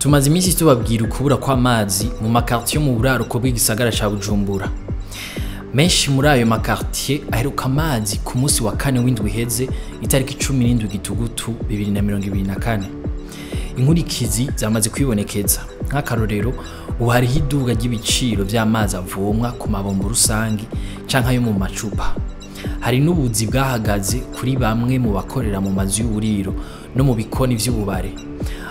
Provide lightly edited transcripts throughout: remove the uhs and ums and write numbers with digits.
Tumaze iminsi tubabwira ukubura kw'amazi mu makartier mu buraruko bw'igisagara ca Bujumbura. Menshi muri ayo makartier aheruka amazi ku musi wa kane w'indwi iheze itariki 17 gitugutu 2024. Inkurikizi zamaze kwibonekeza. Nk'akarorero ubu hariho iduga ry'ibiciro vy'amazi avomwa ku mabombo rusangi canke ayo mu macupa. Hari n'ubuzi bwahagaze kuri bamwe mu bakorera mu mazu y'uburiro no mu bikoni vy'ububare.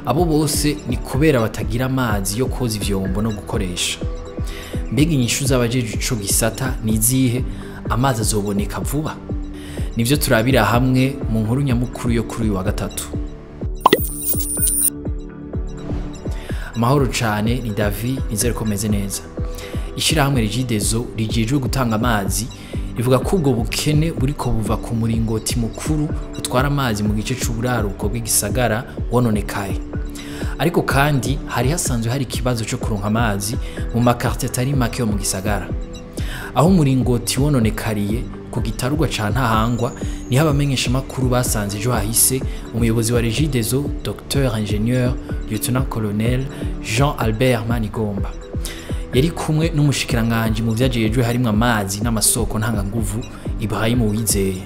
Abo bose ni kubera batagira amazi yo koza ivyombo no gukoresha. Mbega inyishu z'abajeje ico gisata nizihe? Amazi azoboneka vuba? Nivyo turabira hamwe mu nkuru nyamukuru yo kuri uyu wa gatatu. Amahoro cane, ni David, nizere ko meze neza. Ishirahamwe rigeze rijejwe gutanga amazi rivuga ko ubwo bukene buriko buva ku muringoti mukuru utwara amazi mu gice c'uburaruko bw'igisagara wononekaye. Ariko kandi hari hasanzwe hari ikibazo cyo kuronka amazi mu makartier atari make yo mu gisagara. Aho umuringoti wononekariye ku gitarugwa ca Ntahangwa ni abamenyesha makuru basanze ejo hahise umuyobozi wa rigeze Dr Ingenieur Lieutenant Colonel Jean Albert Manigomba. Yari kumwe n'umushikiranganje mu vyajejwe harimo amazi n'amasoko ntanganguvu Ibrahim Wizeye.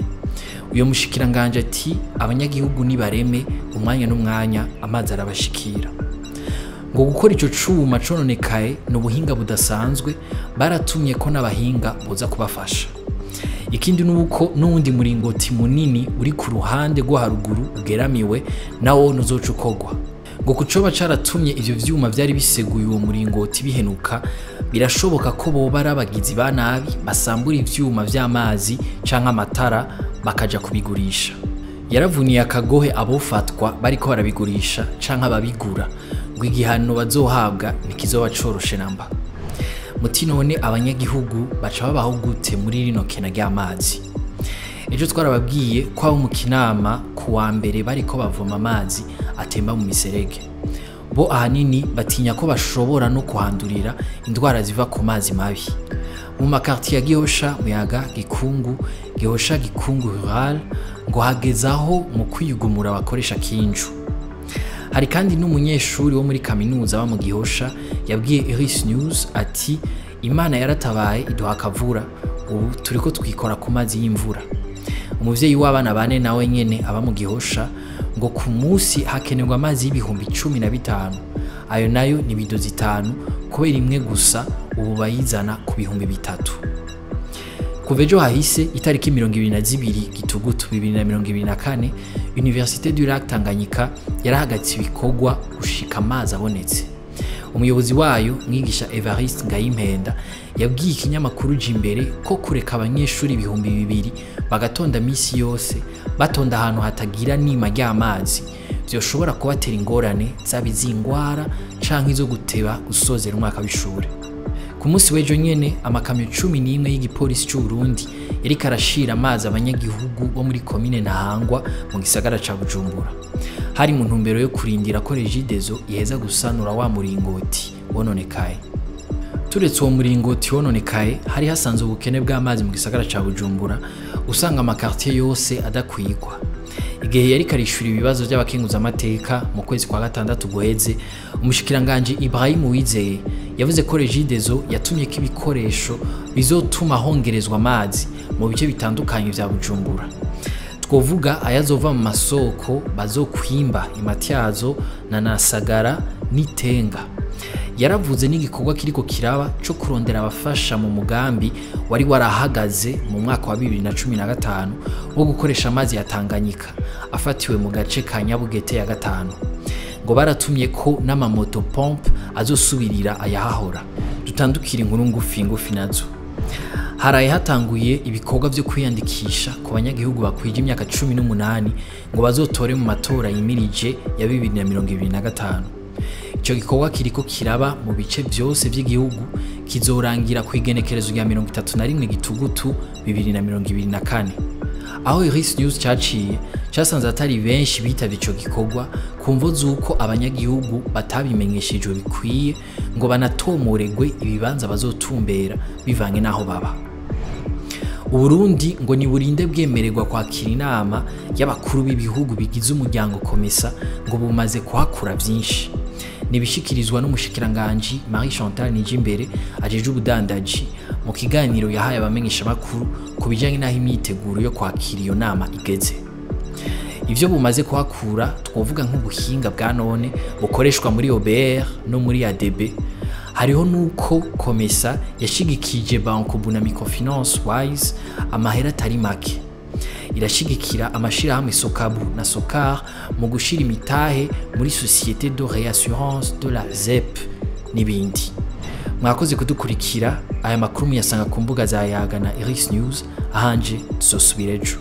Uyo mushikiranganje ati abanyagihugu ni bareme umwanya n'umwanya amazi arabashikira. Ngo gukora ico cuma cononekaye no buhinga budasanzwe baratumye ko n'abahinga boza kubafasha. Ikindi nuko n'undi muringoti munini uri ku ruhande rwo haruguru ugeramiwe nawo nuzocukogwa. Ngo kucoba caratumye ivyo vyuma vyari biseguye uwo muringoti bihenuka, birashoboka ko boba arabagizi ba nabi basambura ivyuma vy'amazi canke amatara bakaja kubigurisha. Yaravuniye akagohe abofatwa bariko barabigurisha canke ababigura, ngo igihano bazohabwa nikizoba coroshe namba. Muti none abanyagihugu baca babaho gute muri rino kena ry'amazi? Ejo twarababwiye ko abo mu kinama ku wa mbere bariko bavoma amazi atemba mu miserege. Bo ahanini batinya ko bashobora no kuhandurira indwara ziva ku mazi mabi. Mu makartier ya Gihosha, Muyaga, Gikungu, Gihosha, Gikungu Rural ngo hagezaho mu kwiyugumura bakoresha kinju. Hari kandi n'umunyeshuri wo muri kaminuza wa mu Gihosha yabwiye Iris News ati Imana yaratabaye iduha akavura, ubu turiko twikora ku mazi y'imvura. Umuvyeyi w'abana bane nawe nyene aba mu Gihosha ngo ku musi hakenerwa amazi y'ibihumbi 15. Ayo nayo ni bido zitanu kubera imwe gusa ubu bayizana ku bihumbi 3. Kuva ejo hahise itariki 22 gitugutu 2024 Université du Lac Tanganyika yarahagatse ibikorwa gushika amazi abonetse. Umuyobozi wayo mwigisha Evariste Ngayimpenda yabwiye ikinyamakuru Jimbere ko kureka abanyeshuri ibihumbi 200 bagatonda misi yose batonda ahantu hatagira nima ry'amazi vyoshobora kubatera ingorane zabizingwara canke izo guteba gusozera umwaka w'ishure. Ku musi w'ejo nyene amakamyo 11 y'igipolisi c'u Burundi yari karashira amazi abanyagihugu bo muri commune Ntahangwa mu gisagara ca Bujumbura. Hari mu ntumbero yo kurindira ko rigeze yeza gusanura wa muringoti wononekaye. Turetse uwo muringoti wononekaye hari hasanzwe ubukene bw'amazi mu gisagara ca Bujumbura, usanga amakartier yose adakwigwa. Igihe yari karishura ibibazo by'abakenguza amateka mu kwezi kwa gatandatu guheze, umushikiranganje Ibrahim Wizeye yavuze ko rigeze yatumye ko ibikoresho bizotuma hongerezwa amazi mu bice bitandukanye vya Bujumbura. Twovuga ayazova mu masoko bazokwimba imatyazo na Nasagara n'Itenga. Yaravuze n'igikorwa kiriko kiraba cyo kurondera abafasha mu mugambi wari warahagaze mu mwaka wa 2015 wo gukoresha amazi ya Tanganyika afatiwe mu gace ka Nyabugete ya 5. Ngo baratumye ko n'amamoto pompe azosubirira ayahahora. Dutandukira inkuru ngufi nazo. Haraye hatanguye ibikorwa vyo kwiyandikisha ku banyagihugu bakwije imyaka 18 ngo bazotore mu matora yimirije ya 2025. Ico gikorwa kiriko kiraba mu bice byose by'igihugu kizorangira ku igenekerezo rya 31 gitugutu 2024. Aho Iris News caciye casanze atari benshi bitavye ico gikorwa kumvo zuko abanyagihugu batabimenyeshejwe bikwiye ngo banatomoregwe ibibanza bazotumbera bivanye naho baba. Uburundi ngo ni burinde bwemererwa kwakira inama y'abakuru b'ibihugu bigize umuryango komesa ngo bumaze kuhakura byinshi. nibishikirizwa n'umushikiranganji Marie Chantal Nijimbere ajeje ubudandaji mu kiganiro yahaye abamenyesha makuru kubijanye naho imyiteguro yo kwakira iyo nama igeze. Ivyo bumaze kuhakura twovuga nk'ubuhinga bwa none bukoreshwa muri OBR no muri ADB. Hariho nuko komesa yashigikije banko buna microfinance wise amahera atari make. Irashigikira amashirahamwe Sokabu na Sokar mu gushira imitahe muri société de réassurance de la ZEP n'ibindi. Mwakoze kudukurikira, aya makuru muyasanga ku mbuga za Yaga na Iris News, ahanje tuzosubira ejo.